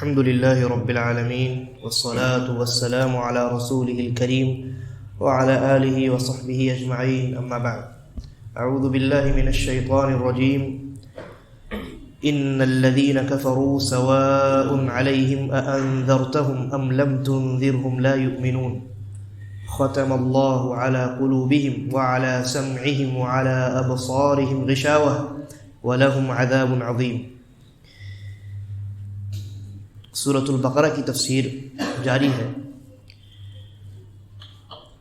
الحمد لله رب العالمين والصلاة والسلام على رسوله الكريم وعلى آله وصحبه أجمعين أما بعد أعوذ بالله من الشيطان الرجيم إن الذين كفروا سواء عليهم أأنذرتهم أم لم تنذرهم لا يؤمنون ختم الله على قلوبهم وعلى سمعهم وعلى أبصارهم غشاوة ولهم عذاب عظيم۔ سورۃ البقرہ کی تفسیر جاری ہے،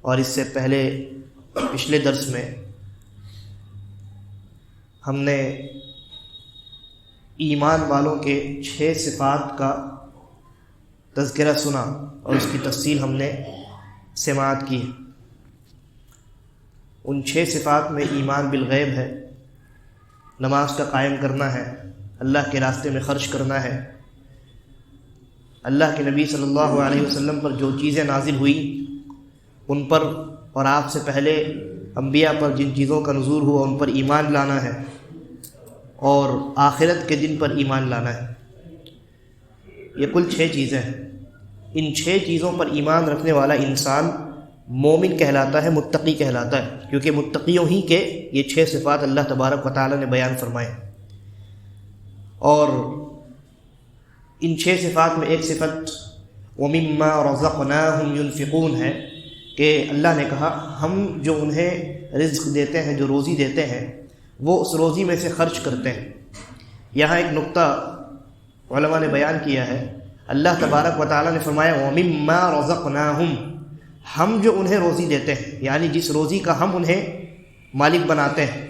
اور اس سے پہلے پچھلے درس میں ہم نے ایمان والوں کے 6 صفات کا تذکرہ سنا اور اس کی تفصیل ہم نے سماعت کی۔ ان 6 صفات میں ایمان بالغیب ہے، نماز کا قائم کرنا ہے، اللہ کے راستے میں خرچ کرنا ہے، اللہ کے نبی صلی اللہ علیہ وسلم پر جو چیزیں نازل ہوئی ان پر اور آپ سے پہلے انبیاء پر جن چیزوں کا نزول ہوا ان پر ایمان لانا ہے، اور آخرت کے دن پر ایمان لانا ہے۔ یہ کل 6 چیزیں ہیں۔ ان 6 چیزوں پر ایمان رکھنے والا انسان مومن کہلاتا ہے، متقی کہلاتا ہے، کیونکہ متقیوں ہی کے یہ 6 صفات اللہ تبارک و تعالی نے بیان فرمائے۔ اور ان 6 صفات میں ایک صفت وَمِمَّا رَزَقْنَاهُمْ يُنْفِقُونَ ہے کہ اللہ نے کہا ہم جو انہیں رزق دیتے ہیں، جو روزی دیتے ہیں، وہ اس روزی میں سے خرچ کرتے ہیں۔ یہاں ایک نقطہ علماء نے بیان کیا ہے، اللہ تبارک و تعالی نے فرمایا وَمِمَّا رَزَقْنَاهُمْ، ہم جو انہیں روزی دیتے ہیں، یعنی جس روزی کا ہم انہیں مالک بناتے ہیں،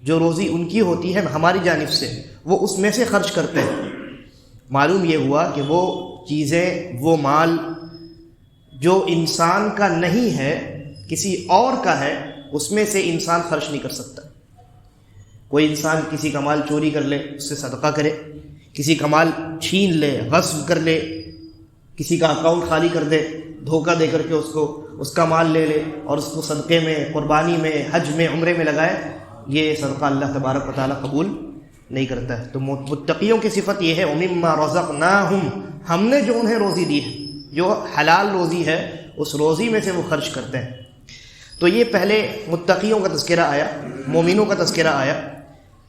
جو روزی ان کی ہوتی ہے ہماری جانب سے، وہ اس میں سے خرچ کرتے ہیں۔ معلوم یہ ہوا کہ وہ چیزیں، وہ مال جو انسان کا نہیں ہے، کسی اور کا ہے، اس میں سے انسان خرچ نہیں کر سکتا۔ کوئی انسان کسی کا مال چوری کر لے، اس سے صدقہ کرے، کسی کا مال چھین لے، غصب کر لے، کسی کا اکاؤنٹ خالی کر دے، دھوکہ دے کر کے اس کا مال لے لے اور اس کو صدقے میں، قربانی میں، حج میں، عمرے میں لگائے، یہ صدقہ اللہ تبارک و تعالیٰ قبول نہیں کرتا ہے۔ تو متقیوں کی صفت یہ ہے وَمِمَّا رَزَقْنَاهُمْ، ہم نے جو انہیں روزی دی ہے، جو حلال روزی ہے، اس روزی میں سے وہ خرچ کرتے ہیں۔ تو یہ پہلے متقیوں کا تذکرہ آیا، مومنوں کا تذکرہ آیا،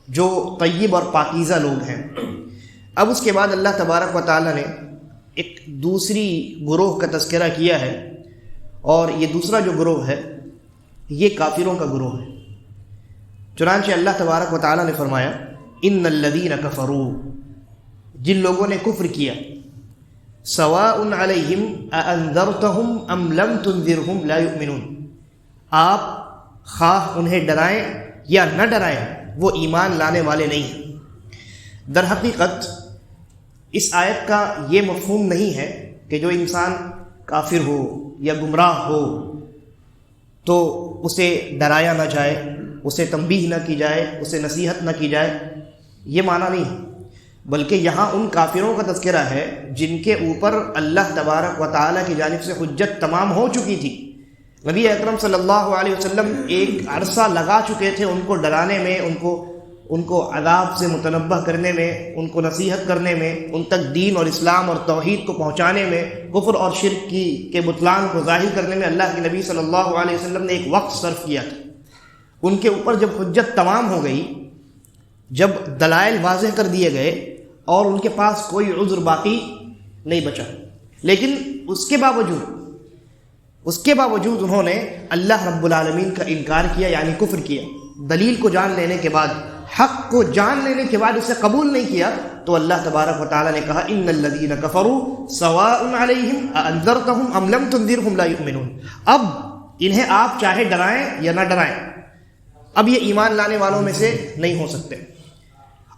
جو طیب اور پاکیزہ لوگ ہیں۔ اب اس کے بعد اللہ تبارک و تعالیٰ نے ایک دوسری گروہ کا تذکرہ کیا ہے، اور یہ دوسرا جو گروہ ہے یہ کافروں کا گروہ ہے۔ چنانچہ اللہ تبارک و تعالیٰ نے فرمایا ان الذین کفروا، جن لوگوں نے کفر کیا، سواء علیہم اانذرتہم ام لم تنذرہم لا یؤمنون، آپ خواہ انہیں ڈرائیں یا نہ ڈرائیں، وہ ایمان لانے والے نہیں ہیں۔ در حقیقت اس آیت کا یہ مفہوم نہیں ہے کہ جو انسان کافر ہو یا گمراہ ہو تو اسے ڈرایا نہ جائے، اسے تنبیہ نہ کی جائے، اسے نصیحت نہ کی جائے، یہ معنی نہیں ہے، بلکہ یہاں ان کافروں کا تذکرہ ہے جن کے اوپر اللہ تبارک و تعالیٰ کی جانب سے حجت تمام ہو چکی تھی۔ نبی اکرم صلی اللہ علیہ وسلم ایک عرصہ لگا چکے تھے ان کو ڈرانے میں، ان کو عذاب سے متنبہ کرنے میں، ان کو نصیحت کرنے میں، ان تک دین اور اسلام اور توحید کو پہنچانے میں، کفر اور شرک کے بطلان کو ظاہر کرنے میں اللہ کے نبی صلی اللہ علیہ وسلم نے ایک وقت صرف کیا تھا۔ ان کے اوپر جب حجت تمام ہو گئی، جب دلائل واضح کر دیے گئے اور ان کے پاس کوئی عذر باقی نہیں بچا، لیکن اس کے باوجود انہوں نے اللہ رب العالمین کا انکار کیا، یعنی کفر کیا۔ دلیل کو جان لینے کے بعد، حق کو جان لینے کے بعد اسے قبول نہیں کیا، تو اللہ تبارک و تعالیٰ نے کہا ان الذین کفروا سواء علیہم اانذرتہم ام لم تنذرہم لا یؤمنون۔ اب انہیں آپ چاہے ڈرائیں یا نہ ڈرائیں، اب یہ ایمان لانے والوں میں سے نہیں ہو سکتے۔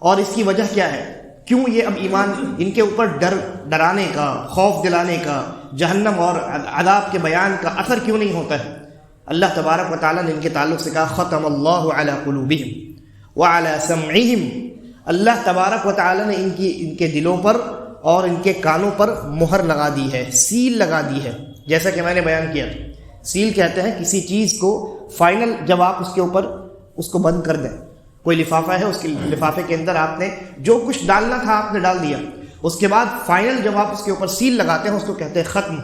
اور اس کی وجہ کیا ہے؟ کیوں یہ اب ایمان ان کے اوپر ڈرانے کا، خوف دلانے کا، جہنم اور عذاب کے بیان کا اثر کیوں نہیں ہوتا ہے؟ اللہ تبارک و تعالیٰ نے ان کے تعلق سے کہا ختم اللہ علی قلوبہم وعلی سمعہم، اللہ تبارک و تعالیٰ نے ان کے دلوں پر اور ان کے کانوں پر مہر لگا دی ہے، سیل لگا دی ہے۔ جیسا کہ میں نے بیان کیا تھا، سیل کہتے ہیں کسی چیز کو فائنل، جب آپ اس کے اوپر اس کو بند کر دیں، کوئی لفافہ ہے، اس کے لفافے کے اندر آپ نے جو کچھ ڈالنا تھا آپ نے ڈال دیا، اس کے بعد فائنل جب آپ اس کے اوپر سیل لگاتے ہیں اس کو کہتے ہیں ختم،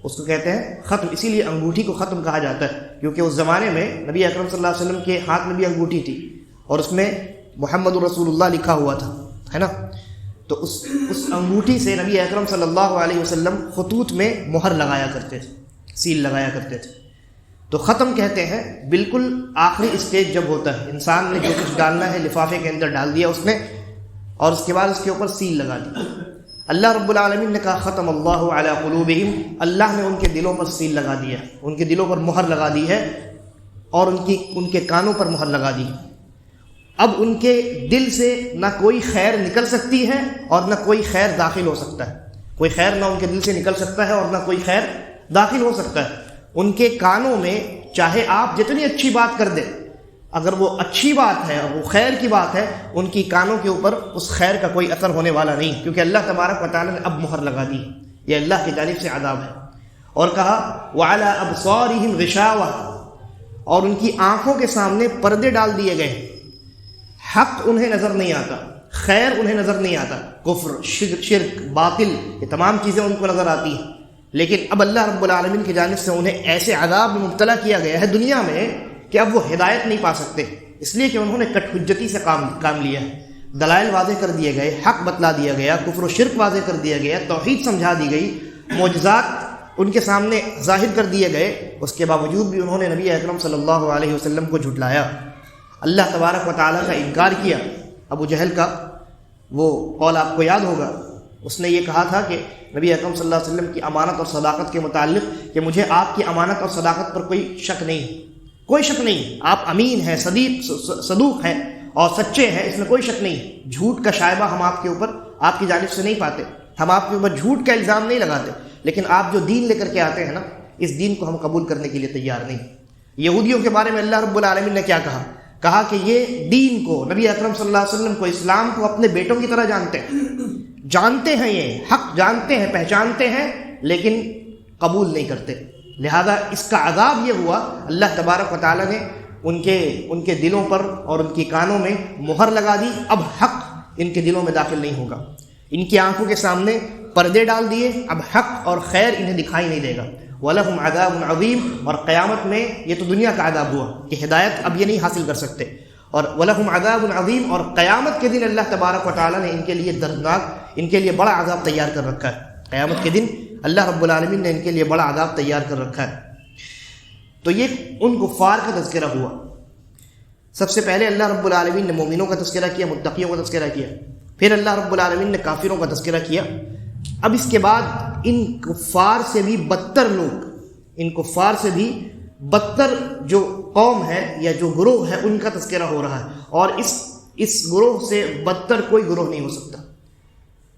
اس کو کہتے ہیں ختم. اسی لیے انگوٹھی کو ختم کہا جاتا ہے، کیونکہ اس زمانے میں نبی اکرم صلی اللہ علیہ وسلم کے ہاتھ میں بھی انگوٹھی تھی اور اس میں محمد رسول اللہ لکھا ہوا تھا، ہے نا. تو اس انگوٹھی سے نبی اکرم صلی اللہ علیہ وسلم خطوط میں مہر لگایا کرتے تھے، سیل لگایا کرتے تھے. تو ختم کہتے ہیں بالکل آخری اسٹیج جب ہوتا ہے، انسان نے جو کچھ ڈالنا ہے لفافے کے اندر ڈال دیا اس نے، اور اس کے بعد اس کے اوپر سیل لگا دی. اللہ رب العالمین نے کہا ختم اللہ علی قلوبہم، اللہ نے ان کے دلوں پر سیل لگا دیا، ان کے دلوں پر مہر لگا دی ہے، اور ان کے کانوں پر مہر لگا دی. اب ان کے دل سے نہ کوئی خیر نکل سکتی ہے اور نہ کوئی خیر داخل ہو سکتا ہے. کوئی خیر نہ ان کے دل سے نکل سکتا ہے اور نہ کوئی خیر داخل ہو سکتا ہے. ان کے کانوں میں چاہے آپ جتنی اچھی بات کر دیں، اگر وہ اچھی بات ہے اور وہ خیر کی بات ہے، ان کی کانوں کے اوپر اس خیر کا کوئی اثر ہونے والا نہیں، کیونکہ اللہ تبارک و تعالیٰ نے اب مہر لگا دی. یہ اللہ کی جانب سے عذاب ہے. اور کہا وعلی ابصارہم غشاوہ، اور ان کی آنکھوں کے سامنے پردے ڈال دیے گئے. حق انہیں نظر نہیں آتا، خیر انہیں نظر نہیں آتا، کفر، شرک، باطل، یہ تمام چیزیں ان کو نظر آتی ہیں. لیکن اب اللہ رب العالمین کی جانب سے انہیں ایسے عذاب میں مبتلا کیا گیا ہے دنیا میں کہ اب وہ ہدایت نہیں پا سکتے، اس لیے کہ انہوں نے کٹ حجتی سے کام لیا ہے. دلائل واضح کر دیے گئے، حق بتلا دیا گیا، کفر و شرک واضح کر دیا گیا، توحید سمجھا دی گئی، معجزات ان کے سامنے ظاہر کر دیے گئے. اس کے باوجود بھی انہوں نے نبی اکرم صلی اللہ علیہ وسلم کو جھٹلایا، اللہ تبارک و تعالیٰ کا انکار کیا. ابو جہل کا وہ قول آپ کو یاد ہوگا، اس نے یہ کہا تھا کہ نبی اکرم صلی اللہ علیہ وسلم کی امانت اور صداقت کے متعلق کہ مجھے آپ کی امانت اور صداقت پر کوئی شک نہیں، کوئی شک نہیں، آپ امین ہیں، صدوق ہیں اور سچے ہیں، اس میں کوئی شک نہیں. جھوٹ کا شائبہ ہم آپ کے اوپر، آپ کی جانب سے نہیں پاتے، ہم آپ کے اوپر جھوٹ کا الزام نہیں لگاتے، لیکن آپ جو دین لے کر کے آتے ہیں نا، اس دین کو ہم قبول کرنے کے لیے تیار نہیں. یہودیوں کے بارے میں اللہ رب العالمین نے کیا کہا کہ یہ دین کو، نبی اکرم صلی اللہ علیہ وسلم کو، اسلام کو اپنے بیٹوں کی طرح جانتے ہیں، یہ حق جانتے ہیں، پہچانتے ہیں، لیکن قبول نہیں کرتے. لہذا اس کا عذاب یہ ہوا، اللہ تبارک و تعالیٰ نے ان کے دلوں پر اور ان کی کانوں میں مہر لگا دی. اب حق ان کے دلوں میں داخل نہیں ہوگا. ان کی آنکھوں کے سامنے پردے ڈال دیے، اب حق اور خیر انہیں دکھائی نہیں دے گا. وَلَهُمْ عَذَابٌ عَظِيمٌ، اور قیامت میں یہ تو دنیا کا عذاب ہوا کہ ہدایت اب یہ نہیں حاصل کر سکتے. اور وَلَهُمْ عَذَابٌ عَظِيمٌ، اور قیامت کے دن اللہ تبارک و تعالیٰ نے ان کے لیے دردناک، ان کے لیے بڑا عذاب تیار کر رکھا ہے. قیامت کے دن اللہ رب العالمین نے ان کے لیے بڑا عذاب تیار کر رکھا ہے. تو یہ ان کفار کا تذکرہ ہوا. سب سے پہلے اللہ رب العالمین نے مومنوں کا تذکرہ کیا، متقیوں کا تذکرہ کیا، پھر اللہ رب العالمین نے کافروں کا تذکرہ کیا. اب اس کے بعد ان کفار سے بھی بدتر لوگ، ان کفار سے بھی بدتر جو قوم ہے یا جو گروہ ہے ان کا تذکرہ ہو رہا ہے، اور اس گروہ سے بدتر کوئی گروہ نہیں ہو سکتا.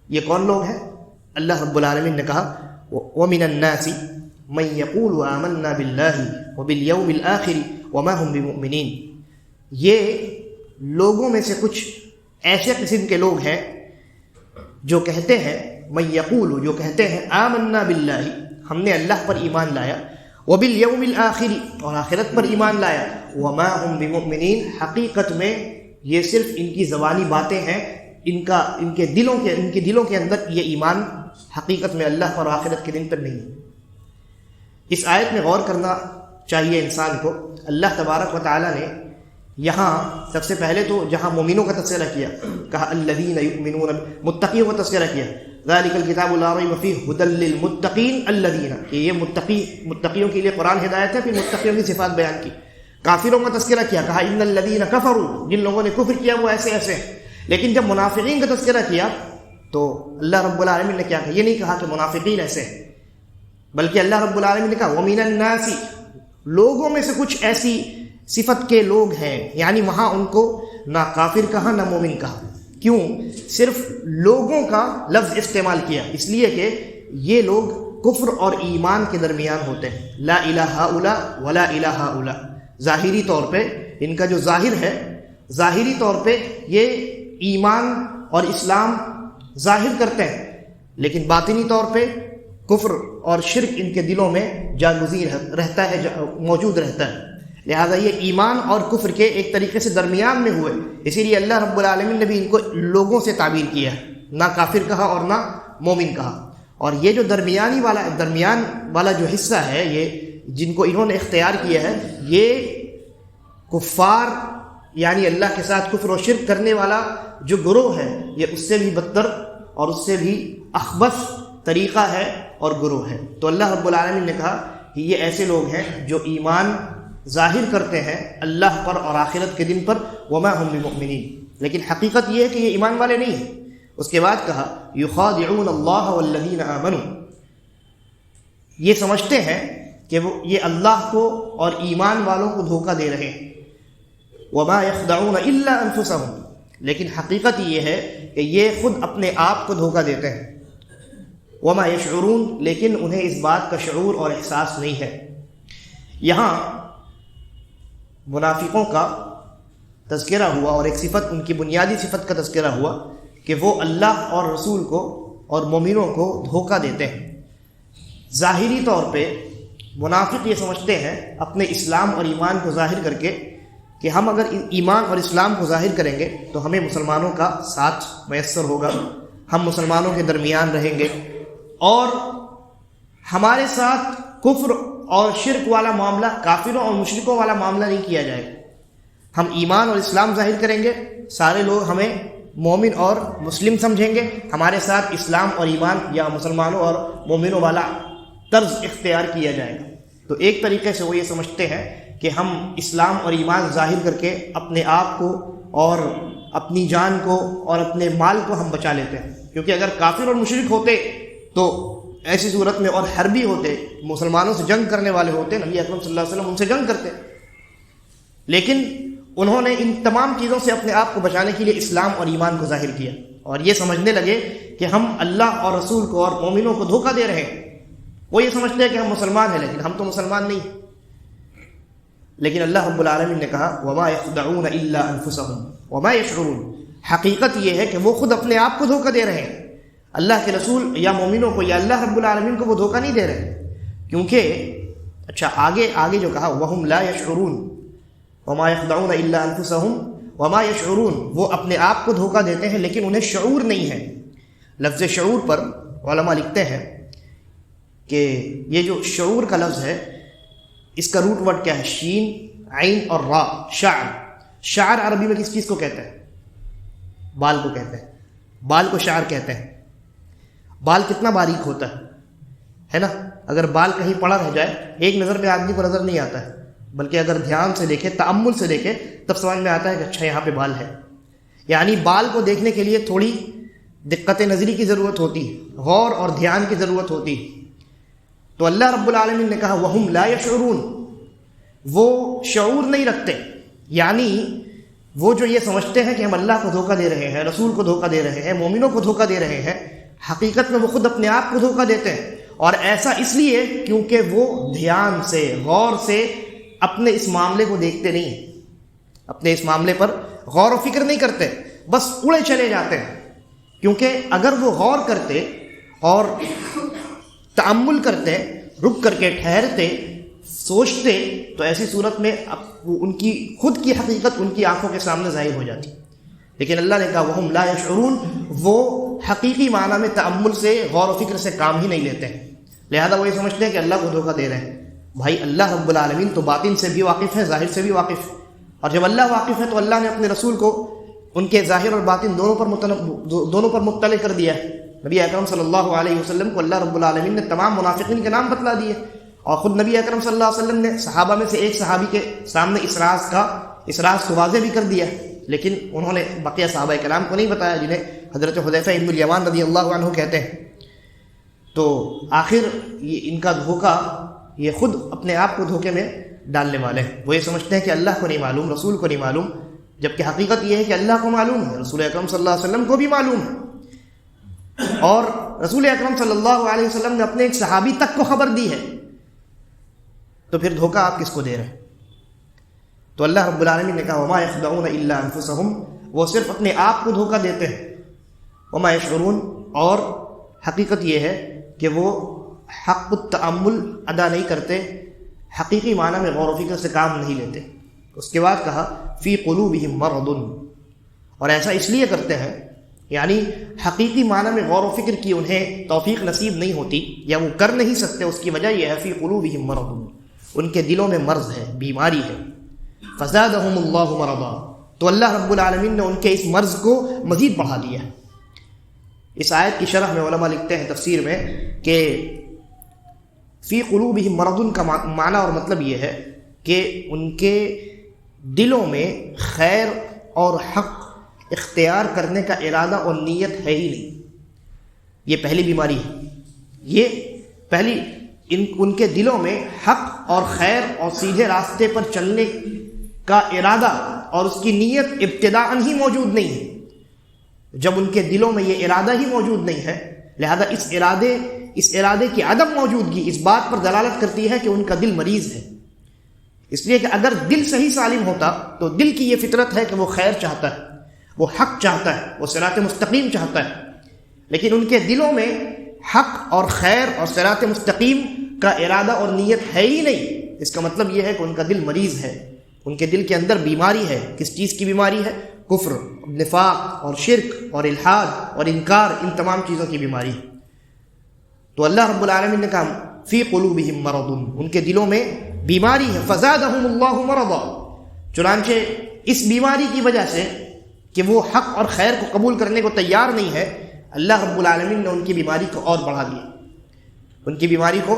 یہ کون لوگ ہیں؟ اللہ رب العالمین نے کہا وَمِنَ النَّاسِ مَن يَقُولُ آمَنَّا بِاللَّهِ وَبِالْيَوْمِ الْآخِرِ وَمَا هُمْ بِمُؤْمِنِينَ. یہ لوگوں میں سے کچھ ایسے قسم کے لوگ ہیں جو کہتے ہیں، مَن يَقُولُ، جو کہتے ہیں، آمَنَّا بِاللَّهِ، ہم نے اللہ پر ایمان لایا، وَبِالْيَوْمِ الْآخِرِ، اور آخرت پر ایمان لایا، وَمَا هُمْ بِمُؤْمِنِينَ، حقیقت میں یہ صرف ان کی زبانی باتیں ہیں، ان کے دلوں کے اندر یہ ایمان حقیقت میں اللہ پر آخرت کے دن پر نہیں. اس آیت میں غور کرنا چاہیے انسان کو. اللہ تبارک و تعالیٰ نے یہاں سب سے پہلے تو جہاں مومنوں کا تذکرہ کیا، کہا الذین یؤمنون، متقیوں کا تذکرہ کیا، ذالک الکتاب لا ریب فیہ ھدی للمتقین الذین، کہ یہ متقیوں کے لیے قرآن ہدایت ہے. پھر متقیوں کی صفات بیان کی. کافروں کا تذکرہ کیا، کہا ان الذین کفروا، جن لوگوں نے کفر کیا وہ ایسے ایسے. لیکن جب منافقین کا تذکرہ کیا تو اللہ رب العالمین نے کیا کہا؟ یہ نہیں کہا کہ منافقین ایسے ہیں، بلکہ اللہ رب العالمین نے کہا وَمِنَ النَّاسِ، لوگوں میں سے کچھ ایسی صفت کے لوگ ہیں. یعنی وہاں ان کو نہ کافر کہا نہ مومن کہا. کیوں صرف لوگوں کا لفظ استعمال کیا؟ اس لیے کہ یہ لوگ کفر اور ایمان کے درمیان ہوتے ہیں. لا الہ ہؤلاء ولا الہ ہؤلاء. ظاہری طور پہ ان کا جو ظاہر ہے، ظاہری طور پہ یہ ایمان اور اسلام ظاہر کرتے ہیں، لیکن باطنی طور پہ کفر اور شرک ان کے دلوں میں جاگزیر رہتا ہے، موجود رہتا ہے. لہذا یہ ایمان اور کفر کے ایک طریقے سے درمیان میں ہوئے. اسی لیے اللہ رب العالمین نے بھی ان کو لوگوں سے تعبیر کیا ہے، نہ کافر کہا اور نہ مومن کہا. اور یہ جو درمیان والا جو حصہ ہے، یہ جن کو انہوں نے اختیار کیا ہے، یہ کفار یعنی اللہ کے ساتھ کفر و شرک کرنے والا جو گروہ ہے، یہ اس سے بھی بدتر اور اس سے بھی اخبث طریقہ ہے اور گروہ ہے. تو اللہ رب العالمین نے کہا کہ یہ ایسے لوگ ہیں جو ایمان ظاہر کرتے ہیں اللہ پر اور آخرت کے دن پر، وما هم بمؤمنین، لیکن حقیقت یہ ہے کہ یہ ایمان والے نہیں ہیں. اس کے بعد کہا یخادعون اللہ والذین آمنوا، یہ سمجھتے ہیں کہ وہ یہ اللہ کو اور ایمان والوں کو دھوکہ دے رہے ہیں. وما یخدعون الا انفسهم، لیکن حقیقت یہ ہے کہ یہ خود اپنے آپ کو دھوکہ دیتے ہیں. وما یشعرون، لیکن انہیں اس بات کا شعور اور احساس نہیں ہے. یہاں منافقوں کا تذکرہ ہوا اور ایک صفت، ان کی بنیادی صفت کا تذکرہ ہوا کہ وہ اللہ اور رسول کو اور مومنوں کو دھوکہ دیتے ہیں. ظاہری طور پہ منافق یہ سمجھتے ہیں اپنے اسلام اور ایمان کو ظاہر کر کے کہ ہم اگر ایمان اور اسلام کو ظاہر کریں گے تو ہمیں مسلمانوں کا ساتھ میسر ہوگا، ہم مسلمانوں کے درمیان رہیں گے، اور ہمارے ساتھ کفر اور شرک والا معاملہ، کافروں اور مشرکوں والا معاملہ نہیں کیا جائے گا. ہم ایمان اور اسلام ظاہر کریں گے، سارے لوگ ہمیں مومن اور مسلم سمجھیں گے، ہمارے ساتھ اسلام اور ایمان یا مسلمانوں اور مومنوں والا طرز اختیار کیا جائے گا. تو ایک طریقے سے وہ یہ سمجھتے ہیں کہ ہم اسلام اور ایمان ظاہر کر کے اپنے آپ کو اور اپنی جان کو اور اپنے مال کو ہم بچا لیتے ہیں، کیونکہ اگر کافر اور مشرک ہوتے تو ایسی صورت میں، اور حربی ہوتے، مسلمانوں سے جنگ کرنے والے ہوتے، نبی اکرم صلی اللہ علیہ وسلم ان سے جنگ کرتے. لیکن انہوں نے ان تمام چیزوں سے اپنے آپ کو بچانے کے لیے اسلام اور ایمان کو ظاہر کیا، اور یہ سمجھنے لگے کہ ہم اللہ اور رسول کو اور مومنوں کو دھوکہ دے رہے ہیں. وہ یہ سمجھتے ہیں کہ ہم مسلمان ہیں، لیکن ہم تو مسلمان نہیں. لیکن اللہ رب العالمین نے کہا وما یخدعون الا انفسهم وما یشعرون، حقیقت یہ ہے کہ وہ خود اپنے آپ کو دھوکہ دے رہے ہیں. اللہ کے رسول یا مومنوں کو یا اللہ رب العالمین کو وہ دھوکہ نہیں دے رہے، کیونکہ اچھا آگے جو کہا وہم لا یشعرون وما یخدعون الا انفسهم وما یشعرون، وہ اپنے آپ کو دھوکہ دیتے ہیں لیکن انہیں شعور نہیں ہے. لفظ شعور پر علماء لکھتے ہیں کہ یہ جو شعور کا لفظ ہے اس کا روٹ ورڈ کیا ہے؟ شین، عین اور را، شعر. شعر عربی میں کس چیز کو کہتے ہیں؟ بال کو کہتے ہیں. بال کو شعر کہتے ہیں. بال کتنا باریک ہوتا ہے نا؟ اگر بال کہیں پڑا رہ جائے ایک نظر میں آدمی کو نظر نہیں آتا ہے، بلکہ اگر دھیان سے دیکھے، تأمل سے دیکھے، تب سمجھ میں آتا ہے کہ اچھا یہاں پہ بال ہے. یعنی بال کو دیکھنے کے لیے تھوڑی دقت نظری کی ضرورت ہوتی ہے، غور اور دھیان کی ضرورت ہوتی ہے. تو اللہ رب العالمین نے کہا وہم لا یشعرون، وہ شعور نہیں رکھتے. یعنی وہ جو یہ سمجھتے ہیں کہ ہم اللہ کو دھوکہ دے رہے ہیں، رسول کو دھوکہ دے رہے ہیں، مومنوں کو دھوکہ دے رہے ہیں، حقیقت میں وہ خود اپنے آپ کو دھوکہ دیتے ہیں. اور ایسا اس لیے کیونکہ وہ دھیان سے، غور سے اپنے اس معاملے کو دیکھتے نہیں ہیں، اپنے اس معاملے پر غور و فکر نہیں کرتے، بس اڑے چلے جاتے ہیں. کیونکہ اگر وہ غور کرتے اور تأمل کرتے، رک کر کے ٹھہرتے، سوچتے، تو ایسی صورت میں ان کی خود کی حقیقت ان کی آنکھوں کے سامنے ظاہر ہو جاتی. لیکن اللہ نے کہا وہم لا یشعرون، وہ حقیقی معنی میں تأمل سے، غور و فکر سے کام ہی نہیں لیتے ہیں. لہذا وہ یہ سمجھتے ہیں کہ اللہ کو دھوکہ دے رہے ہیں. بھائی اللہ رب العالمین تو باطن سے بھی واقف ہے، ظاہر سے بھی واقف ہے. اور جب اللہ واقف ہے تو اللہ نے اپنے رسول کو ان کے ظاہر اور باطن دونوں پر مطلع کر دیا ہے. نبی اکرم صلی اللہ علیہ وسلم کو اللہ رب العالمین نے تمام منافقین کے نام بتلا دیے، اور خود نبی اکرم صلی اللہ علیہ وسلم نے صحابہ میں سے ایک صحابی کے سامنے اس راز کو واضح بھی کر دیا. لیکن انہوں نے بقیہ صحابہ کرام کو نہیں بتایا، جنہیں حضرت حذیفہ ابن الیمان رضی اللہ عنہ کہتے ہیں. تو آخر یہ ان کا دھوکہ، یہ خود اپنے آپ کو دھوکے میں ڈالنے والے ہیں. وہ یہ سمجھتے ہیں کہ اللہ کو نہیں معلوم، رسول کو نہیں معلوم، جبکہ حقیقت یہ ہے کہ اللہ کو معلوم ہے، رسول اکرم صلی اللہ علیہ وسلم کو بھی معلوم ہے. اور رسول اکرم صلی اللہ علیہ وسلم نے اپنے ایک صحابی تک کو خبر دی ہے. تو پھر دھوکہ آپ کس کو دے رہے ہیں؟ تو اللہ رب العالمین نے کہا وما یخدعون الا انفسهم، وہ صرف اپنے آپ کو دھوکہ دیتے ہیں. وما یشعرون، اور حقیقت یہ ہے کہ وہ حق التأمل ادا نہیں کرتے، حقیقی معنی میں غور و فکر سے کام نہیں لیتے. اس کے بعد کہا فی قلوبہم مرض، اور ایسا اس لیے کرتے ہیں یعنی حقیقی معنی میں غور و فکر کی انہیں توفیق نصیب نہیں ہوتی یا وہ کر نہیں سکتے. اس کی وجہ یہ ہے فی قلوبہم مرض، ان کے دلوں میں مرض ہے، بیماری ہے. فزادہم اللہ مرضا، تو اللہ رب العالمین نے ان کے اس مرض کو مزید بڑھا دیا ہے. اس آیت کی شرح میں علماء لکھتے ہیں تفسیر میں کہ فی قلوبہم مرض کا معنی اور مطلب یہ ہے کہ ان کے دلوں میں خیر اور حق اختیار کرنے کا ارادہ اور نیت ہے ہی نہیں. یہ پہلی بیماری ہے. یہ پہلی ان کے دلوں میں حق اور خیر اور سیدھے راستے پر چلنے کا ارادہ اور اس کی نیت ابتداءً ہی موجود نہیں ہے. جب ان کے دلوں میں یہ ارادہ ہی موجود نہیں ہے، لہذا اس ارادے کی عدم موجودگی اس بات پر دلالت کرتی ہے کہ ان کا دل مریض ہے. اس لیے کہ اگر دل صحیح سالم ہوتا تو دل کی یہ فطرت ہے کہ وہ خیر چاہتا ہے، وہ حق چاہتا ہے، وہ صراط مستقیم چاہتا ہے. لیکن ان کے دلوں میں حق اور خیر اور صراط مستقیم کا ارادہ اور نیت ہے ہی نہیں. اس کا مطلب یہ ہے کہ ان کا دل مریض ہے، ان کے دل کے اندر بیماری ہے. کس چیز کی بیماری ہے؟ کفر، نفاق اور شرک اور الحاد اور انکار، ان تمام چیزوں کی بیماری ہے. تو اللہ رب العالمین نے کہا فی قلوبہم مرض، ان کے دلوں میں بیماری ہے. فزادہم اللہ مرضا، چنانچہ اس بیماری کی وجہ سے کہ وہ حق اور خیر کو قبول کرنے کو تیار نہیں ہے، اللہ رب العالمین نے ان کی بیماری کو اور بڑھا دیا، ان کی بیماری کو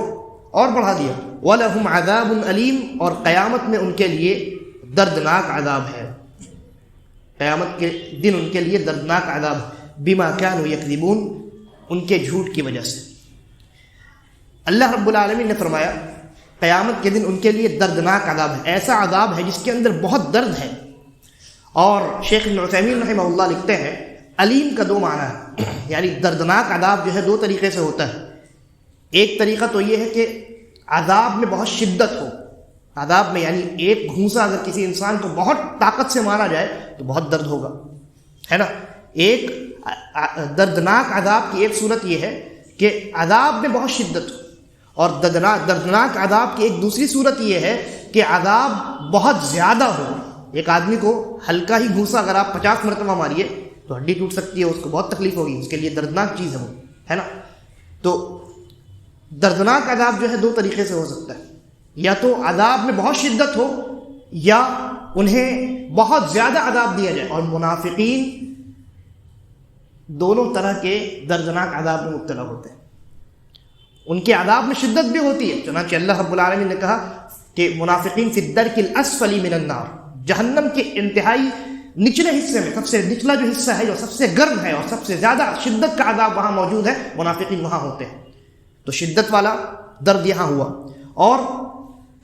اور بڑھا دیا. وَلَهُمْ عَذَابٌ أَلِيمٌ، اور قیامت میں ان کے لیے دردناک عذاب ہے. قیامت کے دن ان کے لیے دردناک عذاب بما كانوا يكذبون، ان کے جھوٹ کی وجہ سے. اللہ رب العالمین نے فرمایا قیامت کے دن ان کے لیے دردناک عذاب ہے. ایسا عذاب ہے جس کے اندر بہت درد ہے. اور شیخ ابن عثیمین رحمہ اللہ لکھتے ہیں علیم کا دو معنی ہے، یعنی دردناک عذاب جو ہے دو طریقے سے ہوتا ہے. ایک طریقہ تو یہ ہے کہ عذاب میں بہت شدت ہو. عذاب میں یعنی ایک گھونسا اگر کسی انسان کو بہت طاقت سے مارا جائے تو بہت درد ہوگا، ہے نا. ایک دردناک عذاب کی ایک صورت یہ ہے کہ عذاب میں بہت شدت ہو. اور دردناک عذاب کی ایک دوسری صورت یہ ہے کہ عذاب بہت زیادہ ہو. ایک آدمی کو ہلکا ہی گھونسا اگر آپ 50 مرتبہ ماریے تو ہڈی ٹوٹ سکتی ہے، اس کو بہت تکلیف ہوگی، اس کے لیے دردناک چیز ہے وہ، ہے نا. تو دردناک عذاب جو ہے دو طریقے سے ہو سکتا ہے، یا تو عذاب میں بہت شدت ہو یا انہیں بہت زیادہ عذاب دیا جائے. اور منافقین دونوں طرح کے دردناک عذاب میں مبتلا ہوتے ہیں. ان کے عذاب میں شدت بھی ہوتی ہے، چنانچہ اللہ رب العالمین نے کہا کہ منافقین فی الدرک الاسفل من النار، جہنم کے انتہائی نچلے حصے میں، سب سے نچلا جو حصہ ہے جو سب سے گرم ہے اور سب سے زیادہ شدت کا عذاب وہاں موجود ہے، منافقین وہاں ہوتے ہیں. تو شدت والا درد یہاں ہوا اور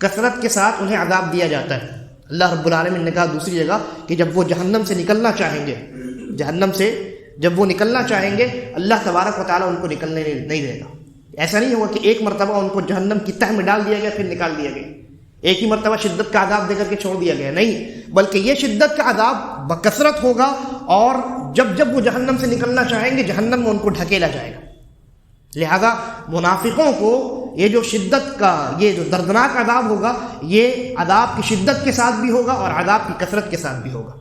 کثرت کے ساتھ انہیں عذاب دیا جاتا ہے. اللہ رب العالمین نے کہا دوسری جگہ کہ جب وہ جہنم سے نکلنا چاہیں گے، جہنم سے جب وہ نکلنا چاہیں گے اللہ تبارک و تعالیٰ ان کو نکلنے نہیں دے گا. ایسا نہیں ہوگا کہ ایک مرتبہ ان کو جہنم کی تہ میں ڈال دیا گیا پھر نکال دیا گیا، ایک ہی مرتبہ شدت کا عذاب دے کر کے چھوڑ دیا گیا، نہیں، بلکہ یہ شدت کا عذاب بکثرت ہوگا اور جب وہ جہنم سے نکلنا چاہیں گے جہنم میں ان کو ڈھکیلا جائے گا. لہذا منافقوں کو یہ جو شدت کا یہ جو دردناک عذاب ہوگا یہ عذاب کی شدت کے ساتھ بھی ہوگا اور عذاب کی کثرت کے ساتھ بھی ہوگا.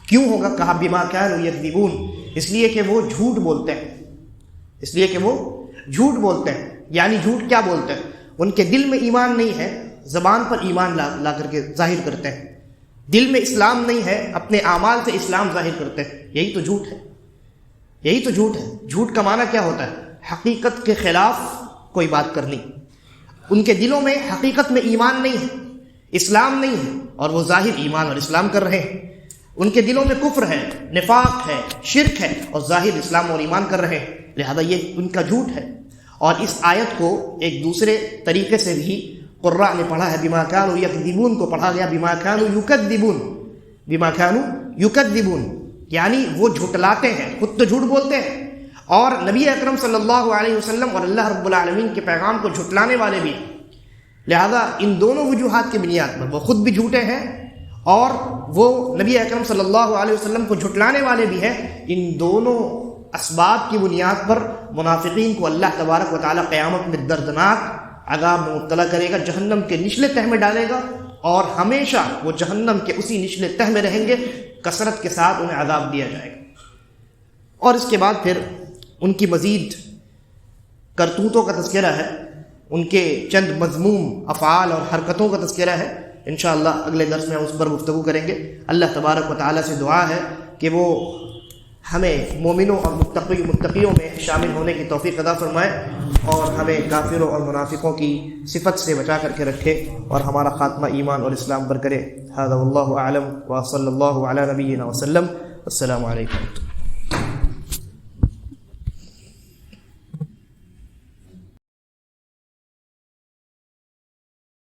کیوں ہوگا؟ کہا بما كانوا يكذبون، اس لیے کہ وہ جھوٹ بولتے ہیں. اس لیے کہ وہ جھوٹ بولتے ہیں. یعنی جھوٹ کیا بولتے ہیں؟ ان کے دل میں ایمان نہیں ہے، زبان پر ایمان لا کر کے ظاہر کرتے ہیں. دل میں اسلام نہیں ہے، اپنے اعمال سے اسلام ظاہر کرتے ہیں. یہی تو جھوٹ ہے، یہی تو جھوٹ ہے. جھوٹ کا معنی کیا ہوتا ہے؟ حقیقت کے خلاف کوئی بات کرنی. ان کے دلوں میں حقیقت میں ایمان نہیں ہے، اسلام نہیں ہے، اور وہ ظاہر ایمان اور اسلام کر رہے ہیں. ان کے دلوں میں کفر ہے، نفاق ہے، شرک ہے، اور ظاہر اسلام اور ایمان کر رہے ہیں. لہذا یہ ان کا جھوٹ ہے. اور اس آیت کو ایک دوسرے طریقے سے بھی قراء نے پڑھا ہے، بما كانوا يكذبون کو پڑھا گیا بما كانوا يكذبون، بما كانوا يكذبون، یعنی وہ جھٹلاتے ہیں، خود تو جھوٹ بولتے ہیں اور نبی اکرم صلی اللہ علیہ وسلم اور اللہ رب العالمین کے پیغام کو جھٹلانے والے بھی. لہذا ان دونوں وجوہات کی بنیاد پر وہ خود بھی جھوٹے ہیں اور وہ نبی اکرم صلی اللہ علیہ وسلم کو جھٹلانے والے بھی ہیں. ان دونوں اسباب کی بنیاد پر منافقین کو اللہ تبارک و تعالیٰ قیامت میں دردناک عذاب میں مبتلا کرے گا، جہنم کے نچلے تہ میں ڈالے گا اور ہمیشہ وہ جہنم کے اسی نچلے تہ میں رہیں گے، کثرت کے ساتھ انہیں عذاب دیا جائے گا. اور اس کے بعد پھر ان کی مزید کرتوتوں کا تذکرہ ہے، ان کے چند مذموم افعال اور حرکتوں کا تذکرہ ہے. انشاءاللہ اگلے درس میں اس پر گفتگو کریں گے. اللہ تبارک و تعالیٰ سے دعا ہے کہ وہ ہمیں مومنوں اور متقیوں میں شامل ہونے کی توفیق عطا فرمائے اور ہمیں کافروں اور منافقوں کی صفت سے بچا کر کے رکھے اور ہمارا خاتمہ ایمان اور اسلام پر کرے. ھذا واللہ اعلم وصلی اللہ علی نبینا وسلم. السلام علیکم.